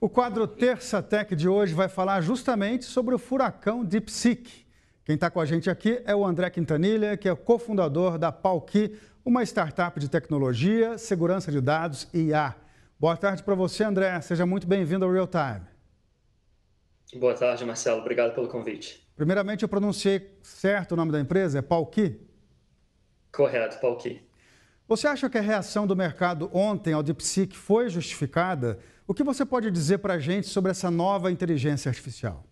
O quadro Terça Tech de hoje vai falar justamente sobre o furacão DeepSeek. Quem está com a gente aqui é o André Quintanilha, que é cofundador da Pauqui, uma startup de tecnologia, segurança de dados e IA. Boa tarde para você, André. Seja muito bem-vindo ao Real Time. Boa tarde, Marcelo. Obrigado pelo convite. Primeiramente, eu pronunciei certo o nome da empresa? É Pauqui? Correto, Pauqui. Você acha que a reação do mercado ontem ao DeepSeek foi justificada? O que você pode dizer para a gente sobre essa nova inteligência artificial?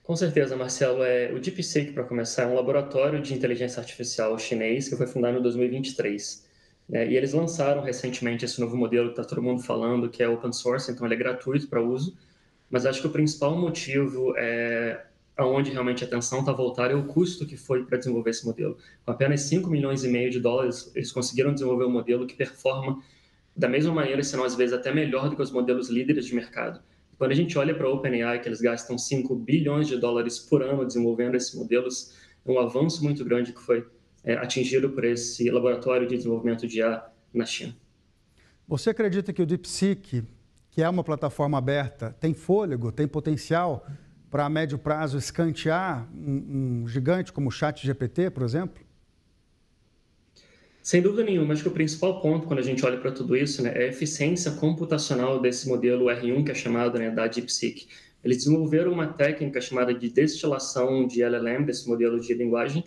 Com certeza, Marcelo. O DeepSeek, para começar, é um laboratório de inteligência artificial chinês que foi fundado em 2023. E eles lançaram recentemente esse novo modelo que está todo mundo falando, que é open source, então ele é gratuito para uso. Mas acho que o principal motivo aonde realmente a atenção está voltada é o custo que foi para desenvolver esse modelo. Com apenas 5 milhões e meio de dólares, eles conseguiram desenvolver um modelo que performa da mesma maneira, se não às vezes até melhor do que os modelos líderes de mercado. Quando a gente olha para a OpenAI, que eles gastam 5 bilhões de dólares por ano desenvolvendo esses modelos, é um avanço muito grande que foi atingido por esse laboratório de desenvolvimento de IA na China. Você acredita que o DeepSeek, que é uma plataforma aberta, tem fôlego, tem potencial para a médio prazo escantear um gigante como o ChatGPT, por exemplo? Sem dúvida nenhuma, acho que o principal ponto quando a gente olha para tudo isso, é a eficiência computacional desse modelo R1, que é chamado, da DeepSeek. Eles desenvolveram uma técnica chamada de destilação de LLM, desse modelo de linguagem,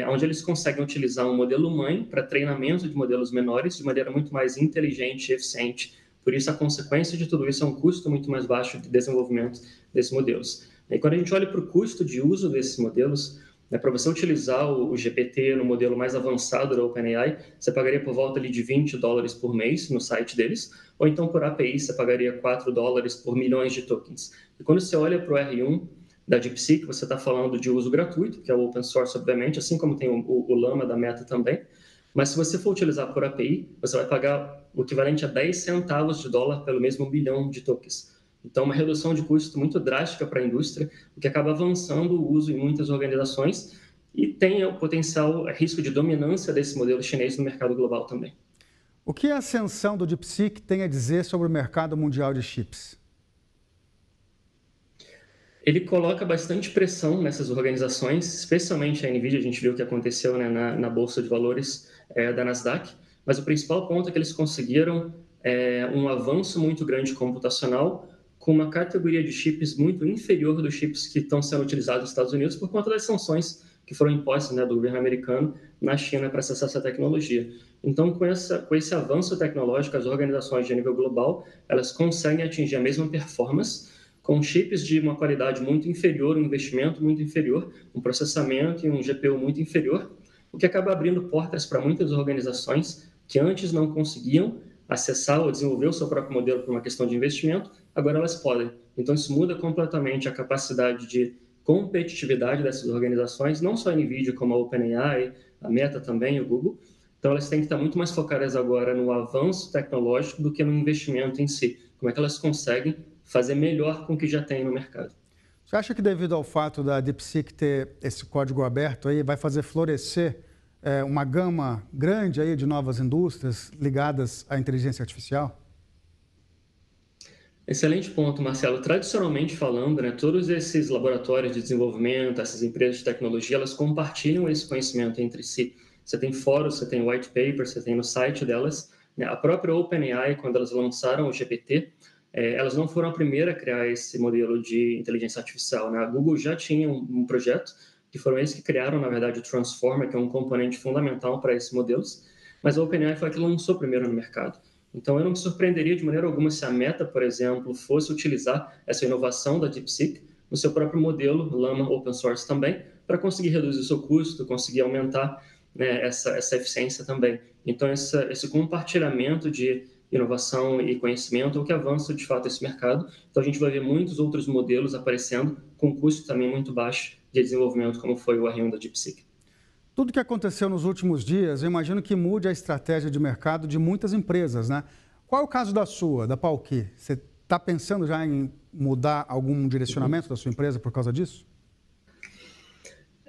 onde eles conseguem utilizar um modelo mãe para treinamento de modelos menores de maneira muito mais inteligente e eficiente. Por isso, a consequência de tudo isso é um custo muito mais baixo de desenvolvimento desses modelos. E quando a gente olha para o custo de uso desses modelos, para você utilizar o GPT no modelo mais avançado da OpenAI, você pagaria por volta ali de $20 por mês no site deles, ou então por API você pagaria $4 por milhões de tokens. E quando você olha para o R1 da DeepSeek, você está falando de uso gratuito, que é o open source, obviamente, assim como tem o Llama da Meta também. Mas se você for utilizar por API, você vai pagar o equivalente a 10 centavos de dólar pelo mesmo bilhão de tokens. Então, uma redução de custo muito drástica para a indústria, o que acaba avançando o uso em muitas organizações e tem o potencial risco de dominância desse modelo chinês no mercado global também. O que a ascensão do DeepSeek tem a dizer sobre o mercado mundial de chips? Ele coloca bastante pressão nessas organizações, especialmente a NVIDIA, a gente viu o que aconteceu, na Bolsa de Valores da Nasdaq, mas o principal ponto é que eles conseguiram um avanço muito grande computacional com uma categoria de chips muito inferior dos chips que estão sendo utilizados nos Estados Unidos por conta das sanções que foram impostas, do governo americano na China para acessar essa tecnologia. Então, com esse avanço tecnológico, as organizações de nível global, elas conseguem atingir a mesma performance com chips de uma qualidade muito inferior, um investimento muito inferior, um processamento e um GPU muito inferior, o que acaba abrindo portas para muitas organizações que antes não conseguiam acessar ou desenvolver o seu próprio modelo por uma questão de investimento, agora elas podem. Então, isso muda completamente a capacidade de competitividade dessas organizações, não só a NVIDIA, como a OpenAI, a Meta também, o Google. Então, elas têm que estar muito mais focadas agora no avanço tecnológico do que no investimento em si. Como é que elas conseguem fazer melhor com o que já tem no mercado. Você acha que devido ao fato da DeepSeek ter esse código aberto aí, vai fazer florescer uma gama grande aí de novas indústrias ligadas à inteligência artificial? Excelente ponto, Marcelo. Tradicionalmente falando, todos esses laboratórios de desenvolvimento, essas empresas de tecnologia, elas compartilham esse conhecimento entre si. Você tem fóruns, você tem white paper, você tem no site delas. A própria OpenAI, quando elas lançaram o GPT, elas não foram a primeira a criar esse modelo de inteligência artificial. A Google já tinha um projeto, que foram eles que criaram, na verdade, o Transformer, que é um componente fundamental para esses modelos, mas a OpenAI foi a que lançou primeiro no mercado. Então, eu não me surpreenderia de maneira alguma se a Meta, por exemplo, fosse utilizar essa inovação da DeepSeek no seu próprio modelo, Llama Open Source também, para conseguir reduzir o seu custo, conseguir aumentar essa eficiência também. Então, esse compartilhamento de inovação e conhecimento é o que avança, de fato, esse mercado. Então, a gente vai ver muitos outros modelos aparecendo com custo também muito baixo de desenvolvimento, como foi o R1 da DeepSeek. Tudo que aconteceu nos últimos dias, eu imagino que mude a estratégia de mercado de muitas empresas, né? Qual é o caso da sua, da Pauqui? Você está pensando já em mudar algum direcionamento da sua empresa por causa disso?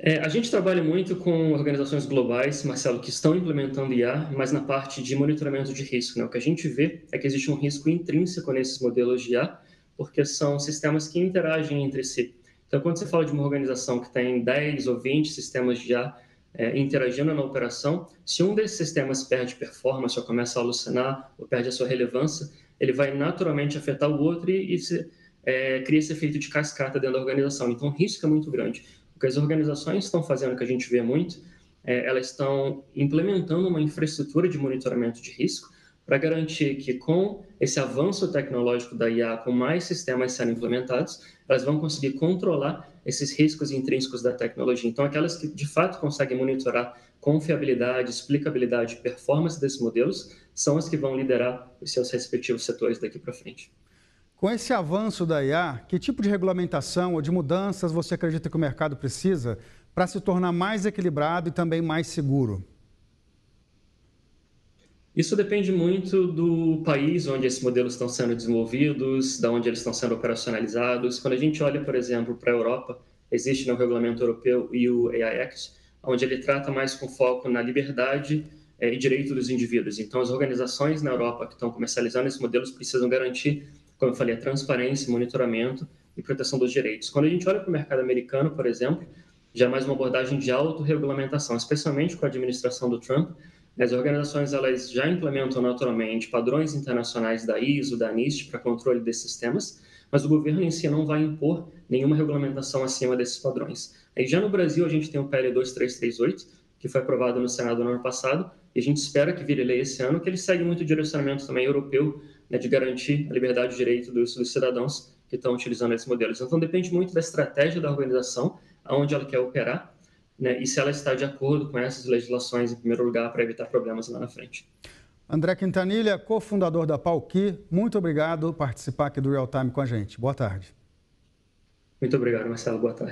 A gente trabalha muito com organizações globais, Marcelo, que estão implementando IA, mas na parte de monitoramento de risco, né? O que a gente vê é que existe um risco intrínseco nesses modelos de IA, porque são sistemas que interagem entre si. Então, quando você fala de uma organização que tem 10 ou 20 sistemas de IA interagindo na operação, se um desses sistemas perde performance ou começa a alucinar ou perde a sua relevância, ele vai naturalmente afetar o outro e cria esse efeito de cascata dentro da organização. Então, o risco é muito grande. O que as organizações estão fazendo, que a gente vê muito, elas estão implementando uma infraestrutura de monitoramento de risco para garantir que, com esse avanço tecnológico da IA, com mais sistemas sendo implementados, elas vão conseguir controlar esses riscos intrínsecos da tecnologia. Então, aquelas que, de fato, conseguem monitorar confiabilidade, explicabilidade e performance desses modelos, são as que vão liderar os seus respectivos setores daqui para frente. Com esse avanço da IA, que tipo de regulamentação ou de mudanças você acredita que o mercado precisa para se tornar mais equilibrado e também mais seguro? Isso depende muito do país onde esses modelos estão sendo desenvolvidos, de onde eles estão sendo operacionalizados. Quando a gente olha, por exemplo, para a Europa, existe no regulamento europeu o AI Act, onde ele trata mais com foco na liberdade e direito dos indivíduos. Então, as organizações na Europa que estão comercializando esses modelos precisam garantir, como eu falei, a transparência, monitoramento e proteção dos direitos. Quando a gente olha para o mercado americano, por exemplo, já é mais uma abordagem de autorregulamentação, especialmente com a administração do Trump. As organizações elas já implementam naturalmente padrões internacionais da ISO, da NIST para controle desses sistemas, mas o governo em si não vai impor nenhuma regulamentação acima desses padrões. Aí já no Brasil a gente tem o PL 2338, que foi aprovado no Senado no ano passado, e a gente espera que vire lei esse ano, que ele segue muito o direcionamento também europeu, né, de garantir a liberdade e o direito dos cidadãos que estão utilizando esses modelos. Então depende muito da estratégia da organização, aonde ela quer operar, né, e se ela está de acordo com essas legislações, em primeiro lugar, para evitar problemas lá na frente. André Quintanilha, cofundador da Pauqui, muito obrigado por participar aqui do Real Time com a gente. Boa tarde. Muito obrigado, Marcelo. Boa tarde.